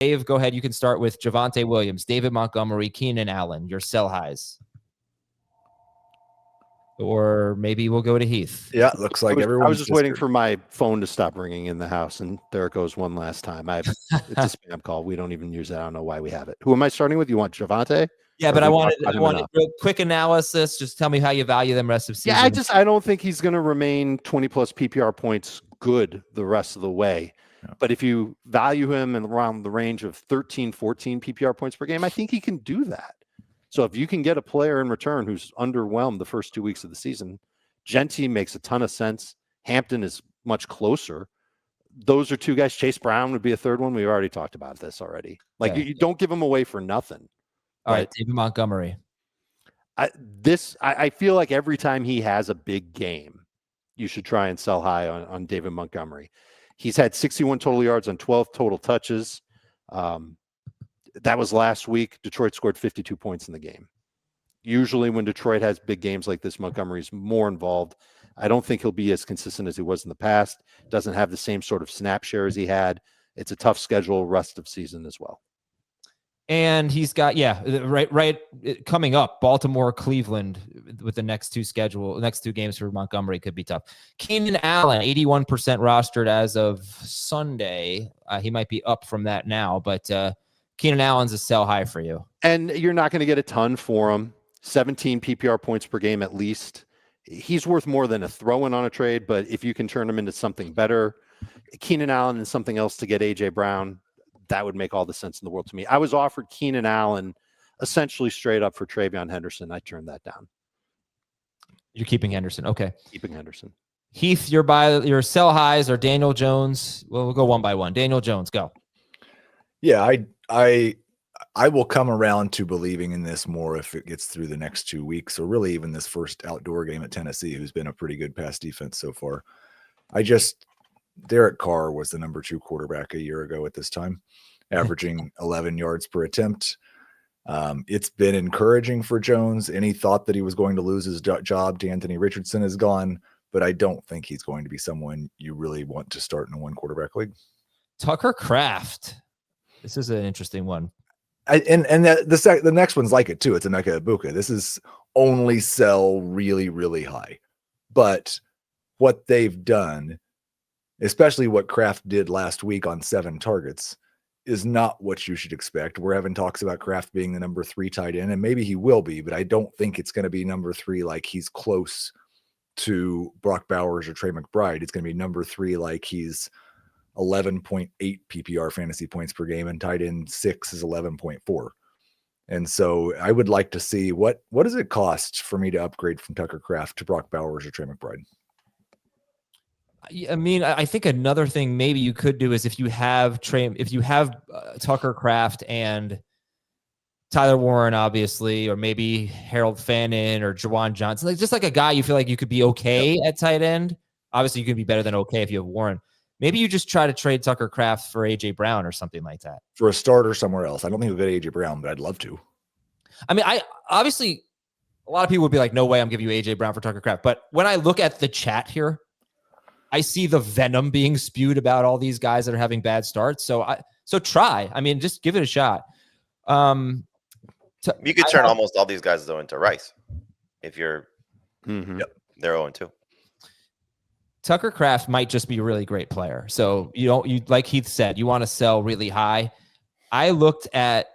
Dave, go ahead. You can start with Javonte Williams, David Montgomery, Keenan Allen, your sell highs. Or maybe we'll go to Heath. Yeah, looks like everyone. I was just waiting for my phone to stop ringing in the house, and there it goes one last time. It's a spam call. We don't even use it. I don't know why we have it. Who am I starting with? You want Javonte? Yeah, but I wanted real quick analysis. Just tell me how you value them rest of season. Yeah, I don't think he's going to remain 20-plus PPR points good the rest of the way. Yeah. But if you value him in around the range of 13, 14 PPR points per game, I think he can do that. So if you can get a player in return who's underwhelmed the first 2 weeks of the season, Genty makes a ton of sense. Hampton is much closer. Those are two guys. Chase Brown would be a third one. We've already talked about this already. Like, you don't give him away for nothing. All right, David Montgomery. I feel like every time he has a big game, you should try and sell high on David Montgomery. He's had 61 total yards on 12 total touches. That was last week. Detroit scored 52 points in the game. Usually when Detroit has big games like this, Montgomery's more involved. I don't think he'll be as consistent as he was in the past. Doesn't have the same sort of snap share as he had. It's a tough schedule rest of season as well. And he's got, right coming up, Baltimore, Cleveland with the next two games for Montgomery could be tough. Keenan Allen, 81% rostered as of Sunday. He might be up from that now, but Keenan Allen's a sell high for you. And you're not going to get a ton for him. 17 PPR points per game at least. He's worth more than a throw-in on a trade, but if you can turn him into something better, Keenan Allen and something else to get A.J. Brown, that would make all the sense in the world to me. I was offered Keenan Allen essentially straight up for Travion Henderson. I turned that down. You're keeping Henderson. Okay. Keeping Henderson. Heath, your sell highs are Daniel Jones. Well, we'll go one by one. Daniel Jones, go. Yeah, I will come around to believing in this more if it gets through the next 2 weeks, or really even this first outdoor game at Tennessee, who's been a pretty good pass defense so far. Derek Carr was the number 2 quarterback a year ago at this time, averaging 11 yards per attempt. It's been encouraging for Jones. Any thought that he was going to lose his job to Anthony Richardson is gone, but I don't think he's going to be someone you really want to start in a one quarterback league. Tucker Kraft. This is an interesting one. The next one's like it too. It's Emeka Egbuka. This is only sell really, really high. But what they've done, especially what Kraft did last week on 7 targets, is not what you should expect. We're having talks about Kraft being the number 3 tight end, and maybe he will be, but I don't think it's going to be number 3 like he's close to Brock Bowers or Trey McBride. It's going to be number 3 like he's 11.8 PPR fantasy points per game, and tight end 6 is 11.4. And so I would like to see what does it cost for me to upgrade from Tucker Kraft to Brock Bowers or Trey McBride? I mean, I think another thing maybe you could do is if you have Tucker Kraft and Tyler Warren, obviously, or maybe Harold Fannin or Jawan Johnson, just like a guy you feel like you could be okay at tight end. Obviously, you could be better than okay if you have Warren. Maybe you just try to trade Tucker Kraft for A.J. Brown or something like that. For a starter somewhere else. I don't think we'll get A.J. Brown, but I'd love to. I mean, obviously, a lot of people would be like, no way I'm giving you A.J. Brown for Tucker Kraft. But when I look at the chat here, I see the venom being spewed about all these guys that are having bad starts. So try. I mean, just give it a shot. You could turn almost all these guys, though, into Rice. If you're they're 0-2. Tucker Kraft might just be a really great player. So you like Heath said, you want to sell really high. I looked at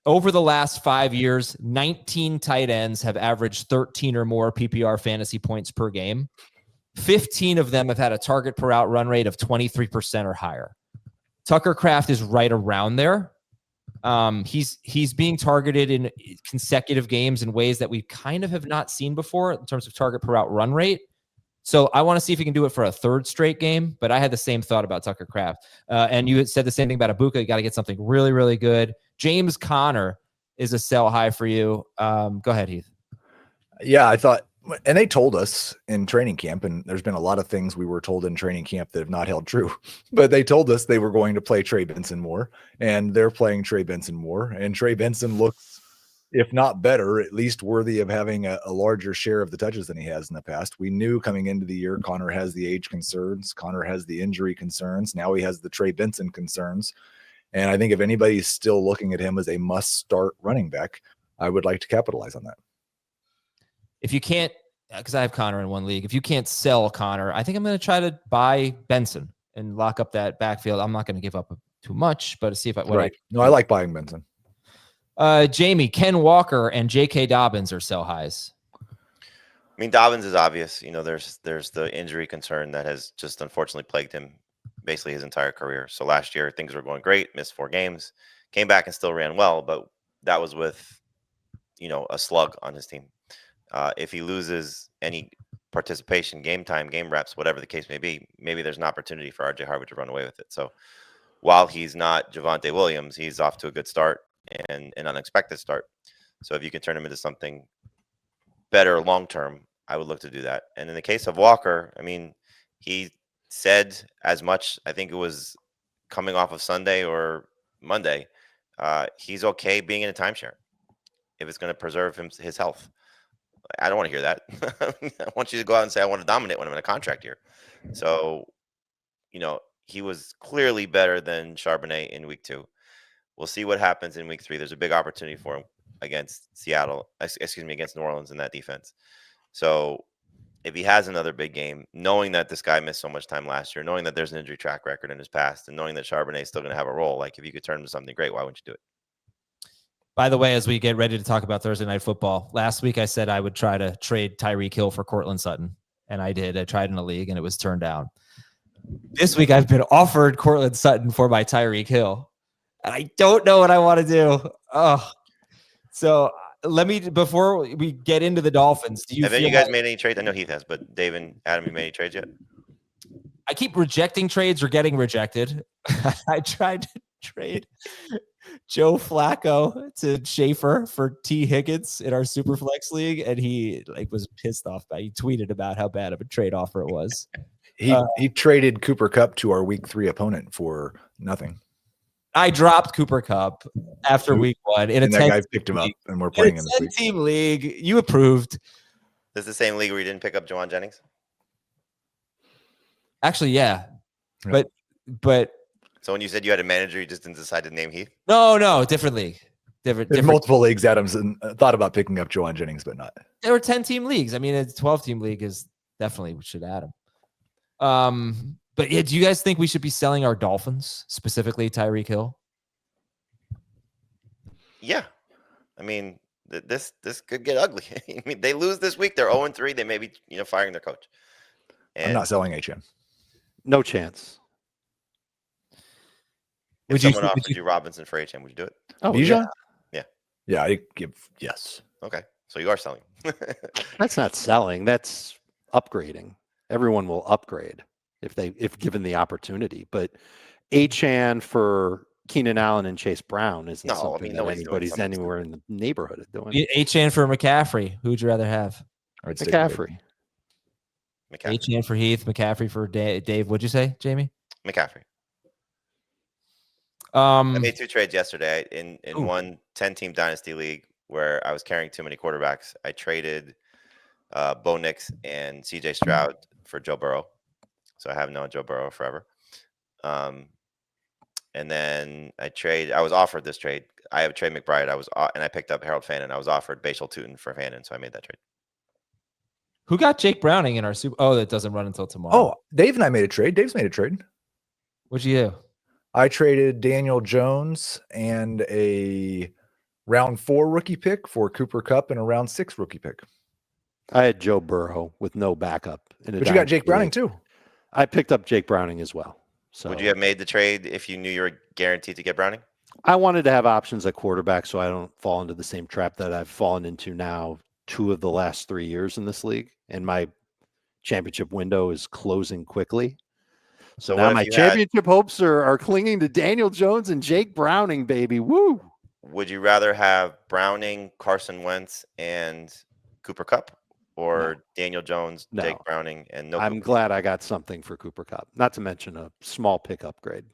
over the last 5 years, 19 tight ends have averaged 13 or more PPR fantasy points per game. 15 of them have had a target per out run rate of 23% or higher. Tucker Kraft is right around there. He's being targeted in consecutive games in ways that we kind of have not seen before in terms of target per out run rate. So I want to see if he can do it for a 3rd straight game, but I had the same thought about Tucker Kraft. And you had said the same thing about Egbuka. You got to get something really, really good. James Conner is a sell high for you. Go ahead, Heath. Yeah, I thought, and they told us in training camp, and there's been a lot of things we were told in training camp that have not held true, but they told us they were going to play Trey Benson more, and they're playing Trey Benson more. And Trey Benson looks, if not better, at least worthy of having a larger share of the touches than he has in the past. We knew coming into the year, Connor has the age concerns. Connor has the injury concerns. Now he has the Trey Benson concerns. And I think if anybody's still looking at him as a must-start running back, I would like to capitalize on that. If you can't, because I have Connor in one league, if you can't sell Connor, I think I'm going to try to buy Benson and lock up that backfield. I'm not going to give up too much, but to see if I I like buying Benson. Jamie, Ken Walker and J.K. Dobbins are sell highs. I mean, Dobbins is obvious. There's the injury concern that has just unfortunately plagued him basically his entire career. So last year things were going great, missed 4 games, came back and still ran well, but that was with a slug on his team. If he loses any participation, game time, game reps, whatever the case may be, maybe there's an opportunity for RJ Harvard to run away with it. So while he's not Javonte Williams, he's off to a good start and an unexpected start. So if you can turn him into something better long term, I would look to do that. And in the case of Walker, I mean, he said as much, I think it was coming off of Sunday or Monday, he's okay being in a timeshare if it's going to preserve his health. I don't want to hear that. I want you to go out and say, I want to dominate when I'm in a contract year. So, he was clearly better than Charbonnet in week 2. We'll see what happens in week 3. There's a big opportunity for him against against New Orleans in that defense. So if he has another big game, knowing that this guy missed so much time last year, knowing that there's an injury track record in his past, and knowing that Charbonnet is still going to have a role, like if you could turn him to something great, why wouldn't you do it? By the way, as we get ready to talk about Thursday Night Football, last week I said I would try to trade Tyreek Hill for Cortland Sutton, and I did. I tried in a league, and it was turned down. This week I've been offered Cortland Sutton for my Tyreek Hill, and I don't know what I want to do. So before we get into the Dolphins, have you guys made any trades? I know Heath has, but Dave and Adam, you made any trades yet? I keep rejecting trades or getting rejected. I tried to trade Joe Flacco to Schaefer for T. Higgins in our Superflex league, and he was pissed off he tweeted about how bad of a trade offer it was. He traded Cooper Kupp to our week 3 opponent for nothing. I dropped Cooper Kupp after week 1 in and a that guy picked him up, and we're playing him this week. 10-team league. You approved. This is the same league where you didn't pick up Jawan Jennings? Actually, yeah. But so when you said you had a manager, you just didn't decide to name Heath? No, different league. Different multiple leagues, Adams thought about picking up Jawan Jennings, but not. There were 10-team leagues. I mean, a 12-team league is definitely we should add him. But yeah, do you guys think we should be selling our Dolphins, specifically Tyreek Hill? Yeah. I mean, this could get ugly. I mean, they lose this week, they're 0-3. They may be, firing their coach. And I'm not selling HM. No chance. If someone offered you Robinson for HM, would you do it? Oh, Bijan? Yeah. Yeah, I give yes. Okay. So you are selling. That's not selling. That's upgrading. Everyone will upgrade if given the opportunity. But Achan for Keenan Allen and Chase Brown isn't something that anybody's anywhere in the neighborhood of doing. Achan for McCaffrey. Who would you rather have? McCaffrey. Achan for Heath. McCaffrey for Dave. What'd you say, Jamie? McCaffrey. I made 2 trades yesterday in one 10-team dynasty league where I was carrying too many quarterbacks. I traded Bo Nix and CJ Stroud for Joe Burrow. So I have known Joe Burrow forever. And then I was offered this trade. I have Trey McBride. And I picked up Harold Fannin. I was offered Bashal Tutin for Fannin, so I made that trade. Who got Jake Browning in our Super? Oh, that doesn't run until tomorrow. Oh, Dave and I made a trade. Dave's made a trade. What'd you do? I traded Daniel Jones and a round 4 rookie pick for Cooper Kupp and a round 6 rookie pick. I had Joe Burrow with no backup. But you got Jake Browning too. I picked up Jake Browning as well. So would you have made the trade if you knew you were guaranteed to get Browning? I wanted to have options at quarterback so I don't fall into the same trap that I've fallen into now 2 of the last 3 years in this league. And my championship window is closing quickly. So now my championship hopes are clinging to Daniel Jones and Jake Browning, baby. Woo! Would you rather have Browning, Carson Wentz, and Cooper Kupp, or Daniel Jones, Jake Browning, and I'm glad I got something for Cooper Kupp. Not to mention a small pick upgrade.